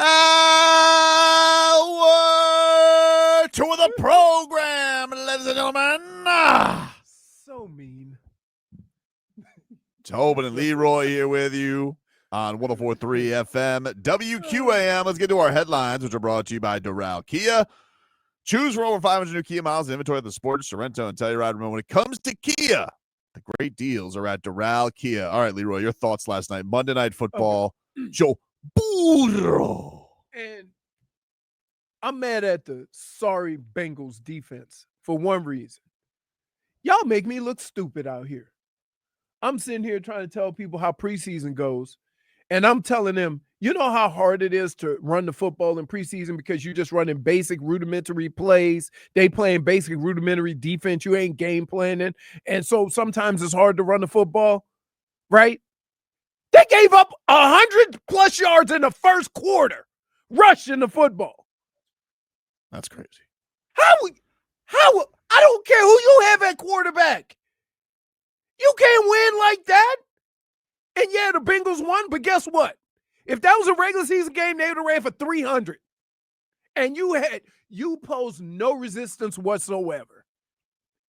Hour to the program, ladies and gentlemen. So mean. Tobin and Leroy here with you on 104.3 FM WQAM. Let's get to our headlines, which are brought to you by Doral Kia. Choose from over 500 new Kia miles in inventory at the Sport, Sorrento, and Telluride. Remember, when it comes to Kia, the great deals are at Doral Kia. All right, Leroy, your thoughts last night. Monday Night Football. Okay. Joe Burrow. And I'm mad at the sorry Bengals defense for one reason. Y'all make me look stupid out here. I'm sitting here trying to tell people how preseason goes, and I'm telling them, you know how hard it is to run the football in preseason because you're just running basic rudimentary plays. They playing basic rudimentary defense. You ain't game planning. And so sometimes it's hard to run the football, right? They gave up 100+ yards in the first quarter, rushing the football. That's crazy. How? I don't care who you have at quarterback. You can't win like that. And yeah, the Bengals won, but guess what? If that was a regular season game, they would have ran for 300. And you posed no resistance whatsoever.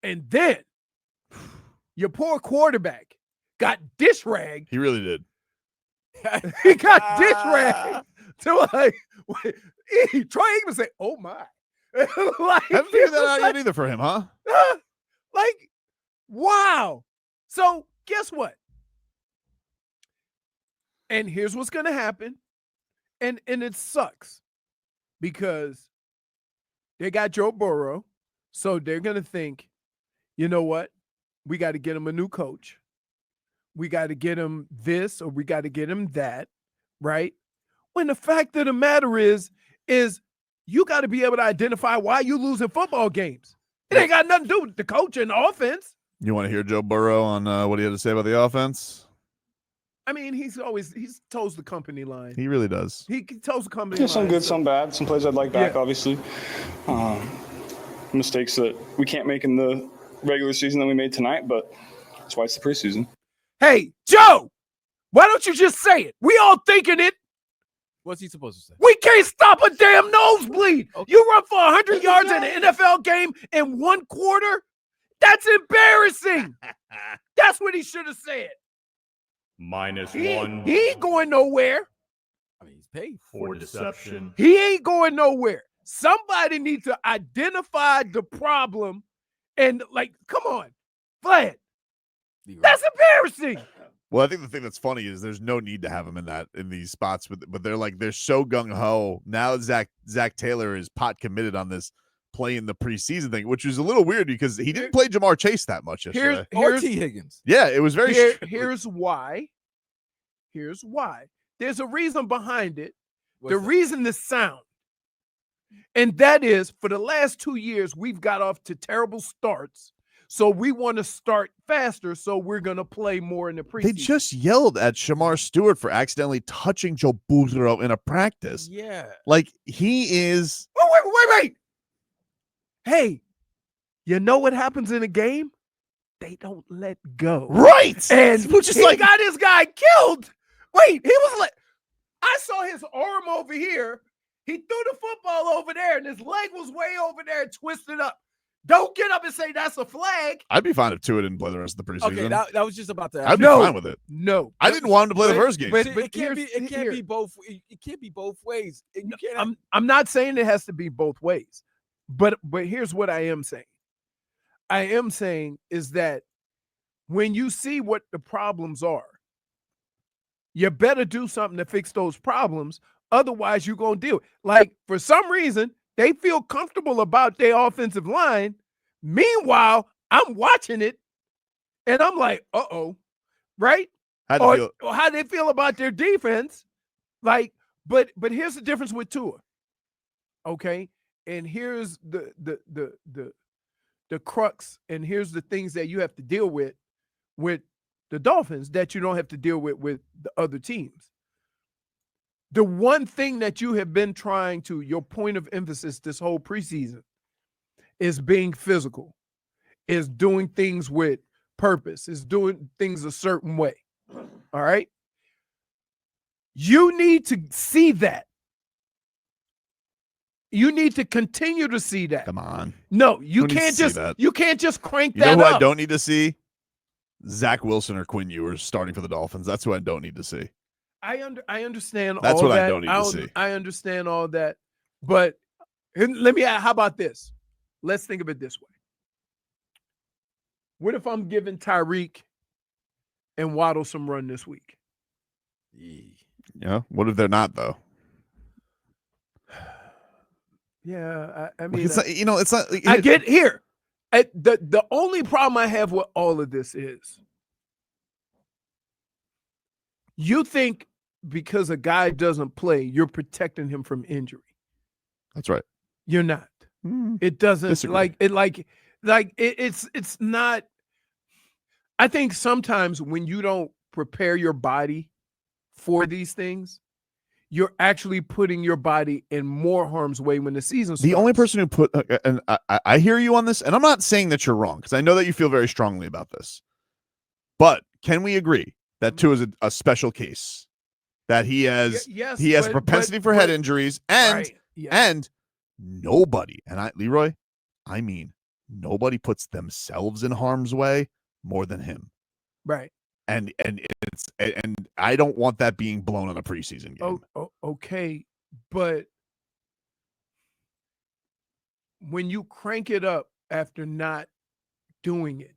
And then your poor quarterback got dish ragged. He really did. He got dish ragged to like Troy Aikman said, "Oh my." Like, I haven't figured that out yet either for him, huh? Like, wow. So guess what? And here's what's going to happen. And it sucks because they got Joe Burrow. So they're going to think, you know what? We got to get him a new coach. We got to get him this or we got to get him that, right? When the fact of the matter is you got to be able to identify why you losing football games. It ain't got nothing to do with the coach and the offense. You want to hear Joe Burrow on what he had to say about the offense? I mean, he toes the company line. He really does. He toes the company line. Some good, some bad. Some plays I'd like back, obviously. Mistakes that we can't make in the regular season that we made tonight, but that's why it's the preseason. Hey, Joe, why don't you just say it? We all thinking it. What's he supposed to say? We can't stop a damn nosebleed. Okay. You run for 100 yards in an NFL game in one quarter? That's embarrassing. That's what he should have said. -1. He ain't going nowhere. I mean, he's paid for deception. He ain't going nowhere. Somebody needs to identify the problem and, like, come on, Vlad. That's embarrassing. Well, I think the thing that's funny is there's no need to have him in these spots, but they're so gung ho now. Zach Taylor is pot committed on this playing the preseason thing, which was a little weird because he didn't play Jamar Chase that much yesterday. Or T. Higgins. Yeah, it was very. Here's why. Here's why. There's a reason behind it. What's that? Reason is sound, and that is for the last 2 years we've got off to terrible starts. So we want to start faster, so we're going to play more in the preseason. They just yelled at Shamar Stewart for accidentally touching Joe Burrow in a practice. Yeah. Like, he is... Oh, wait. Hey, you know what happens in a game? They don't let go. Right! And which is he got this guy killed. Wait, he was like... I saw his arm over here. He threw the football over there, and his leg was way over there and twisted up. Don't get up and say that's a flag. I'd be fine if Tua didn't play the rest of the preseason. Okay, that was just about to. I'd be fine with it. No, I didn't want him to play the first game. But it can't be both. It can't be both ways. You can't. I'm not saying it has to be both ways, but here's what I am saying. I am saying is that when you see what the problems are, you better do something to fix those problems. Otherwise, you're gonna deal. Like, for some reason, they feel comfortable about their offensive line. Meanwhile, I'm watching it, and I'm like, uh-oh, right? Or how they feel about their defense. Like, but here's the difference with Tua, okay? And here's the crux, and here's the things that you have to deal with the Dolphins that you don't have to deal with the other teams. The one thing that you have been trying to, your point of emphasis this whole preseason, is being physical, is doing things with purpose, is doing things a certain way. All right? You need to see that You need to continue to see that. Come on. No, you Who needs can't to see just that? you can't just crank You know that who up. I don't need to see? Zach Wilson or Quinn Ewers starting for the Dolphins. That's who I don't need to see. I understand That's all what that. I don't need to see. I understand all that. But let me add, how about this? Let's think of it this way. What if I'm giving Tyreek and Waddle some run this week? Yeah. What if they're not though? Yeah, I mean, It's not, it's not. I get here. The only problem I have with all of this is you think because a guy doesn't play, you're protecting him from injury. That's right. You're not. It doesn't Disagree. it's not. I think sometimes when you don't prepare your body for these things, you're actually putting your body in more harm's way when the season starts. The only person who put, and I hear you on this, and I'm not saying that you're wrong because I know that you feel very strongly about this. But can we agree that Tua is a special case? That he has a propensity for head injuries, and nobody, and Leroy, I mean nobody puts themselves in harm's way more than him. Right. And I don't want that being blown on a preseason game. Okay, but when you crank it up after not doing it,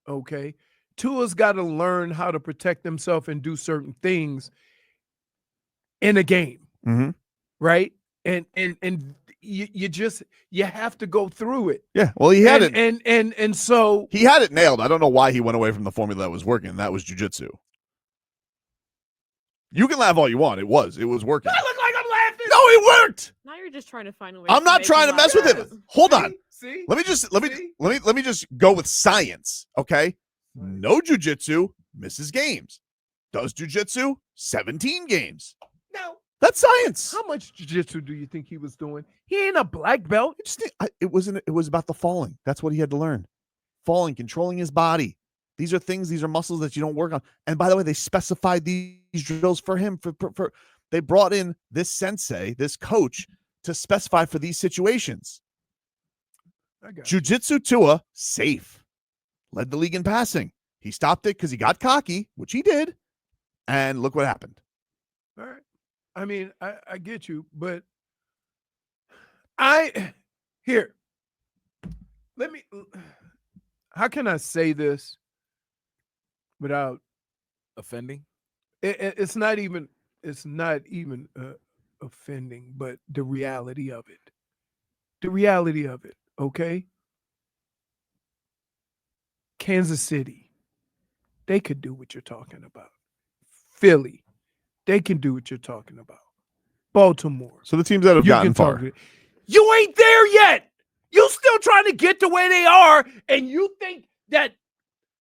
okay, Tua's got to learn how to protect himself and do certain things in a game, right? And you have to go through it. Yeah, well, he had it, and so he had it nailed. I don't know why he went away from the formula that was working. And that was jiu-jitsu. You can laugh all you want. It was working. I look like I'm laughing. No, it worked. Now you're just trying to find a way. I'm not trying to mess with him. Hold on. See? Let me just go with science. Okay. No jiu-jitsu misses games. Does jiu-jitsu 17 games. No. That's science. How much jiu-jitsu do you think he was doing? He ain't a black belt. It was about the falling. That's what he had to learn. Falling, controlling his body. These are muscles that you don't work on. And by the way, they specified these drills for him. They brought in this sensei, this coach, to specify for these situations. Jiu-jitsu Tua, safe. Led the league in passing. He stopped it because he got cocky, which he did. And look what happened. All right. I mean, I get you, but how can I say this without offending? It's not even offending, but the reality of it. Okay. Kansas City, they could do what you're talking about. Philly, they can do what you're talking about. Baltimore. So the teams that have gotten far. You ain't there yet. You still trying to get to where they are, and you think that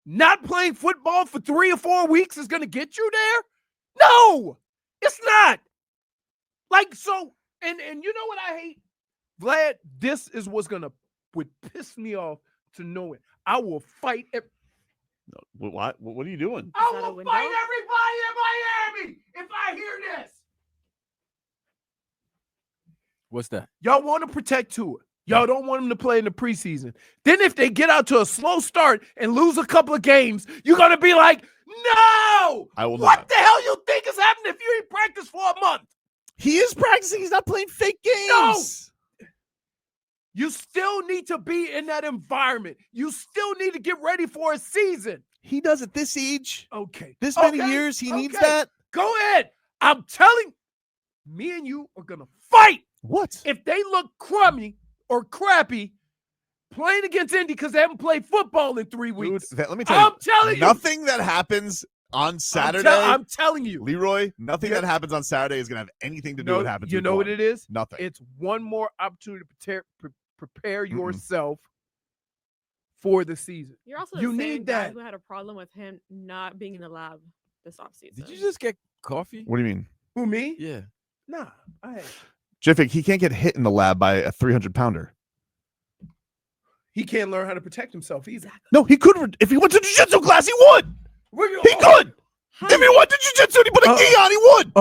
not playing football for 3 or 4 weeks is going to get you there? No, it's not. Like, so, and you know what I hate? Vlad, this is what's would piss me off to know it. I will fight. What are you doing? I will fight everybody in Miami if I hear this. What's that? Y'all want to protect Tua. Y'all don't want him to play in the preseason. Then if they get out to a slow start and lose a couple of games, you're going to be like, no! I will what not. the hell you think is happening if you ain't practiced for a month? He is practicing. He's not playing fake games. No! You still need to be in that environment. You still need to get ready for a season. He does at this age. Okay. This many years, he needs that. Go ahead. I'm telling me and you are going to fight. What? If they look crummy or crappy playing against Indy because they haven't played football in 3 weeks. Dude, let me tell you. I'm telling you. Nothing that happens on Saturday. I'm telling you. Leroy, nothing that happens on Saturday is going to have anything to do with what happens. You know what it is? Nothing. It's one more opportunity to prepare yourself for the season. You're also you the same need guy that. who had a problem with him not being in the lab this offseason. Did you just get coffee? What do you mean? Who, me? Yeah. Nah. Jiffick, he can't get hit in the lab by a 300-pounder. He can't learn how to protect himself either. No, he could. If he went to jiu-jitsu class, he would. He could. If he went to jiu-jitsu and he put a gi on, he would.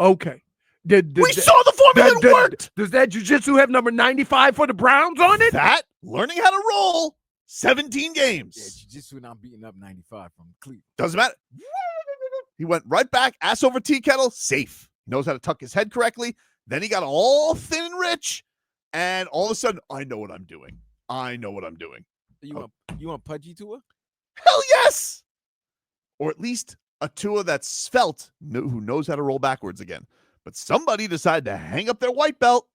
Okay. We saw the formula that worked. Does that jiu-jitsu have number 95 for the Browns on it? That, learning how to roll, 17 games. Yeah, jiu-jitsu not beating up 95 from Cleveland. Doesn't matter. He went right back, ass over tea kettle, safe. He knows how to tuck his head correctly. Then he got all thin and rich, and all of a sudden, I know what I'm doing. You want pudgy Tua? Hell yes! Or at least a Tua that's svelte, who knows how to roll backwards again. But somebody decided to hang up their white belt.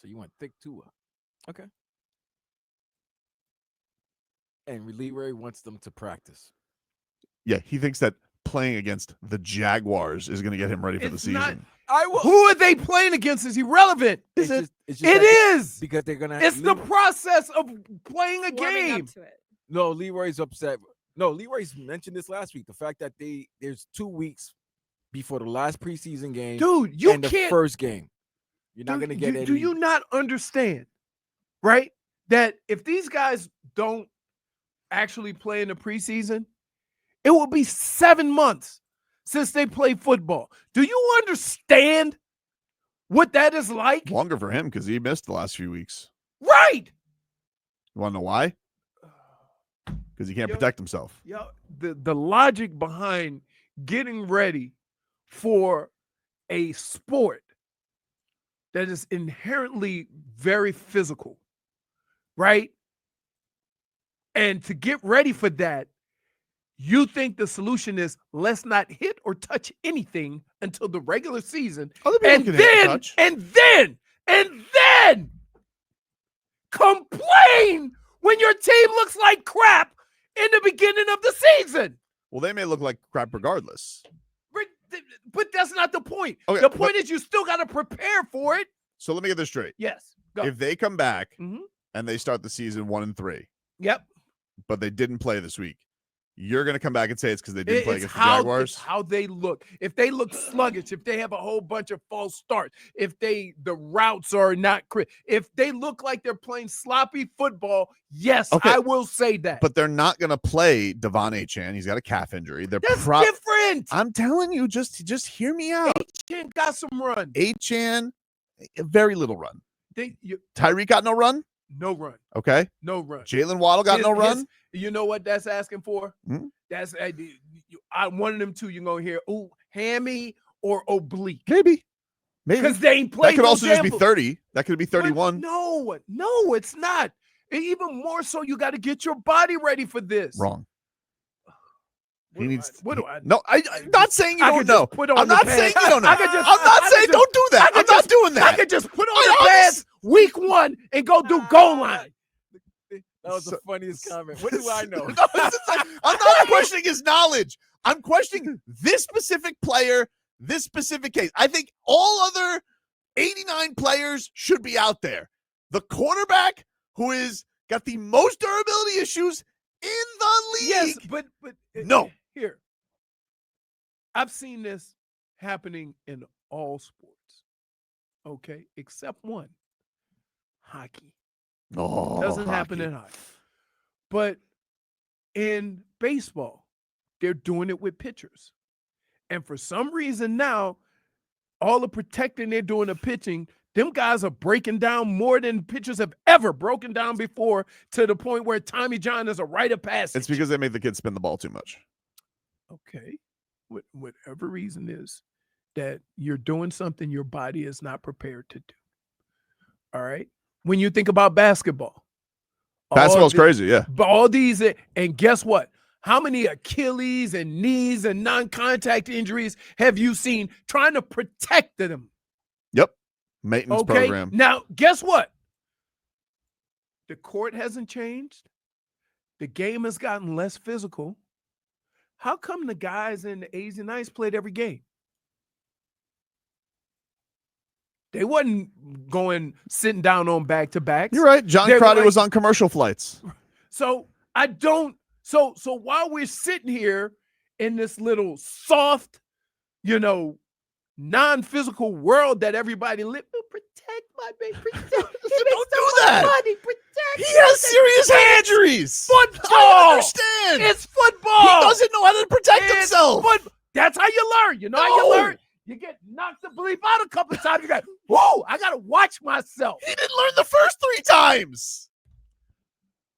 So you want thick Tua? Okay. And Leroy wants them to practice. Yeah, he thinks that playing against the Jaguars is going to get him ready for the season. Who are they playing against is irrelevant. It is. Because they're going to. It's the process of playing a Warming game. up to it. No, Leroy's upset. No, Leroy's mentioned this last week. The fact that there's 2 weeks before the last preseason game, Dude, you and can't. the first game. You're not going to get any. Do you not understand, right? That if these guys don't actually play in the preseason, it will be 7 months since they play football. Do you understand what that is like? Longer for him because he missed the last few weeks. Right. You want to know why? Because he can't protect himself. Yeah, the logic behind getting ready for a sport that is inherently very physical, right? And to get ready for that, you think the solution is let's not hit or touch anything until the regular season. And then complain when your team looks like crap in the beginning of the season. Well, they may look like crap regardless. But that's not the point. Okay, the point is you still got to prepare for it. So let me get this straight. Yes. Go. If they come back Mhm. and they start the season 1-3, Yep. but they didn't play this week, you're going to come back and say it's because they didn't play It's against the Jaguars? It's how they look. If they look sluggish, if they have a whole bunch of false starts, if the routes are not if they look like they're playing sloppy football, yes, Okay. I will say that. But they're not going to play Devon Achane. He's got a calf injury. They're that's different. I'm telling you, just hear me out. Achane got some run. Achane, very little run. You, Tyreek got no run. no run. Okay. No run. Jalen Waddle got no run. You know what that's asking for? Hmm? That's one of them two. You're gonna hear, ooh, hammy or oblique. Maybe. Because they ain't played. That could also just be damn 30. That could be 31. No, it's not. And even more so, you got to get your body ready for this. Wrong. What do I? No, I'm not saying you I don't could know. just put on I'm the not pants. saying you don't know. I could just- I'm not I saying could don't do that. I I'm could not doing that. I could just put on the pants week 1 and go do goal line. That was the funniest comment. What do I know? No, I'm not questioning his knowledge. I'm questioning this specific player, this specific case. I think all other 89 players should be out there. The quarterback who is got the most durability issues in the league. Yes, but No. Here, I've seen this happening in all sports. Okay, except one, hockey. Oh, Doesn't happen in hockey. But in baseball, they're doing it with pitchers. And for some reason now, all the protecting they're doing of pitching, them guys are breaking down more than pitchers have ever broken down before, to the point where Tommy John is a rite of passage. It's because they make the kids spin the ball too much. Okay. Whatever reason is that you're doing something your body is not prepared to do. All right. When you think about basketball, Basketball's crazy, yeah. But all these, and guess what? How many Achilles and knees and non-contact injuries have you seen trying to protect them? Yep. Maintenance program. Now, guess what? The court hasn't changed. The game has gotten less physical. How come the guys in the A's and Knights played every game? They wasn't sitting down on back-to-backs. You're right. John Crowder was on commercial flights. So while we're sitting here in this little soft, non-physical world that everybody live, protect my baby, protect. Don't do that. Body, protect. He has serious hand injuries. Football. I understand. It's football. He doesn't know how to protect himself. That's how you learn. You know how you learn? You get knocked the bleep out a couple of times. You got, whoa, I got to watch myself. He didn't learn the first 3 times.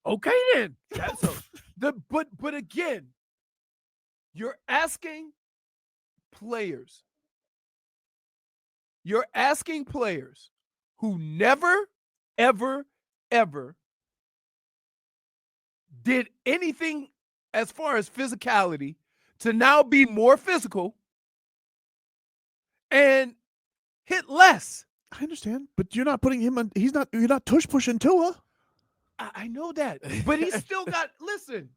Okay, then. That's but again, you're asking players. You're asking players who never, ever, ever did anything as far as physicality to now be more physical and hit less. I understand, but you're not putting him on. You're not tush pushing Tua. I know that, but he's still got. Listen,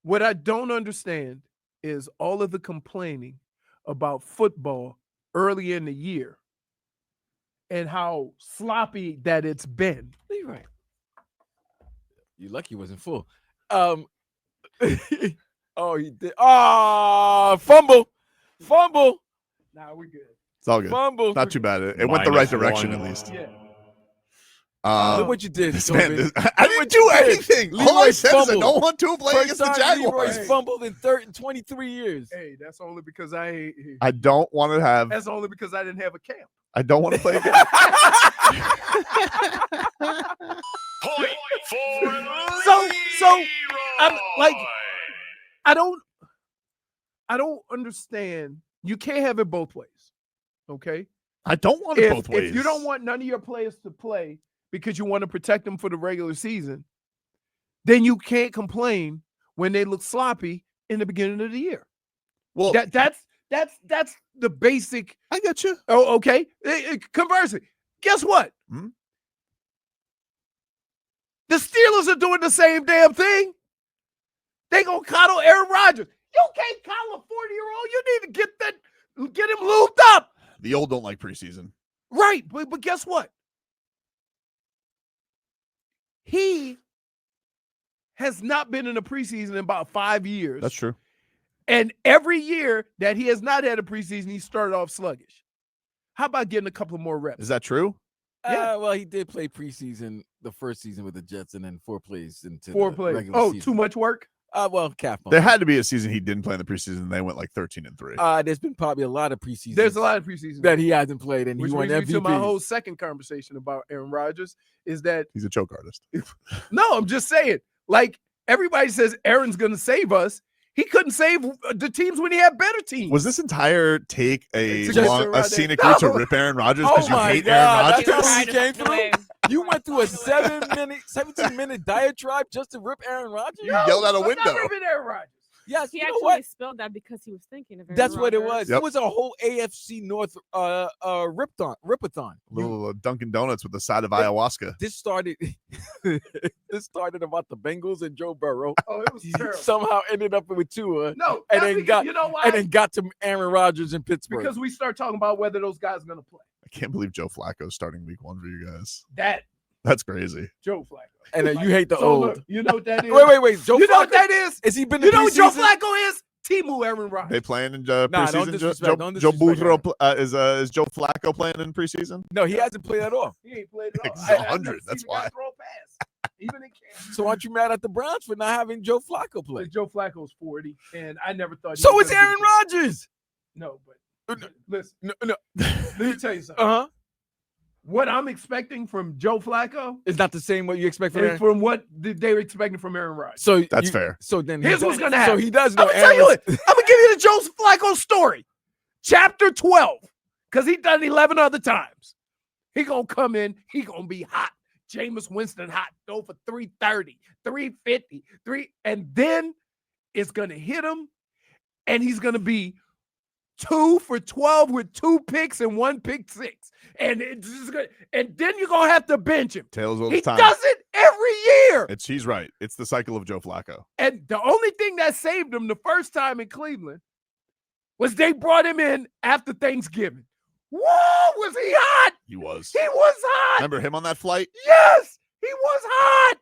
what I don't understand is all of the complaining about football early in the year and how sloppy that it's been. Leroy, you lucky he wasn't full. Oh, he did. Oh, fumble. Nah, we're good. It's all good. Fumble. Not too bad. It went the right direction at least. Yeah. Look what you did. This Tobin. man, I didn't do anything. All I Leroy said is I fumbled. don't want Tua playing First against the time Jaguars. Leroy's fumbled in 23 years. Hey, that's only because I don't want to have. That's only because I didn't have a camp. I don't want to play again. Point for So I'm like, I don't understand. You can't have it both ways. Okay. I don't want it both ways. If you don't want none of your players to play because you want to protect them for the regular season, then you can't complain when they look sloppy in the beginning of the year. well, That's the basic. I got you. Oh, okay. Conversely, guess what? Hmm? The Steelers are doing the same damn thing. They gonna coddle Aaron Rodgers. You can't coddle a 40-year-old. You need to get him lubed up. The old don't like preseason. Right, but guess what? He has not been in a preseason in about 5 years. That's true. And every year that he has not had a preseason, he started off sluggish. How about getting a couple more reps? Is that true? Yeah. Well, he did play preseason the first season with the Jets and then 4 plays into 4 the plays. regular Oh, season. too much work? Well, calf bump. There had to be a season he didn't play in the preseason. And they went like 13-3. There's been probably a lot of preseasons. There's a lot of preseason that he hasn't played, and which he won brings me to my MVP. whole second conversation about Aaron Rodgers is that He's a choke artist. no, I'm just saying, like everybody says Aaron's going to save us. He couldn't save the teams when he had better teams. Was this entire take It's just around there. scenic route to No. rip Aaron Rodgers Oh because you my hate God, Aaron that's Rodgers? how Right he came the way. through. You went through a 17-minute diatribe just to rip Aaron Rodgers? You yelled out a I'm not window. ripping Aaron Rodgers. Yes, He you know actually what? spelled that because he was thinking of Aaron That's what it Rodgers. was. Yep. It was a whole AFC North ripathon. Little Dunkin' Donuts with the side of ayahuasca. This started about the Bengals and Joe Burrow. Oh, it was terrible. Somehow ended up with Tua, No, and that's then because- you know why? and then got to Aaron Rodgers in Pittsburgh. Because we start talking about whether those guys are going to play. I can't believe Joe Flacco's starting week 1 for you guys. That's crazy. Joe Flacco. and then you hate the So old. look, you know what that is? Wait. Joe You know what Flacco? that is? Has he been? You to know what Joe preseason? Flacco is? Timu Aaron Rodgers. They playing in Nah, don't preseason? disrespect- don't Joe disrespect Burrow is Joe Flacco playing in preseason? No, he hasn't played at all. He ain't played at all. He's I've never 100, seen that's the guy why. throw a pass, even in camp. So aren't you mad at the Browns for not having Joe Flacco play? But Joe Flacco's 40, and I never thought. So was is gonna Aaron be good. Rodgers. No, but listen, No. let me tell you something. Uh-huh. What I'm expecting from Joe Flacco It's not the same what you expect from is Aaron. from what they were expecting from Aaron Rodgers. So That's fair. So then Here's he what's does- gonna happen. So he does I'm know gonna tell you Aaron's- it. I'm gonna give you the Joe Flacco story, chapter 12, because he done 11 other times. He gonna come in. He gonna be hot. Jameis Winston hot. Go for 330, 350, and then it's gonna hit him, and he's gonna be 2 for 12 with 2 picks and 1 pick six, and it's just gonna, and then you're gonna have to bench him. Tails all He the time. does it every year. He's right. It's the cycle of Joe Flacco. And the only thing that saved him the first time in Cleveland was they brought him in after Thanksgiving. Whoa, was he hot? He was. He was hot. Remember him on that flight? Yes, he was hot.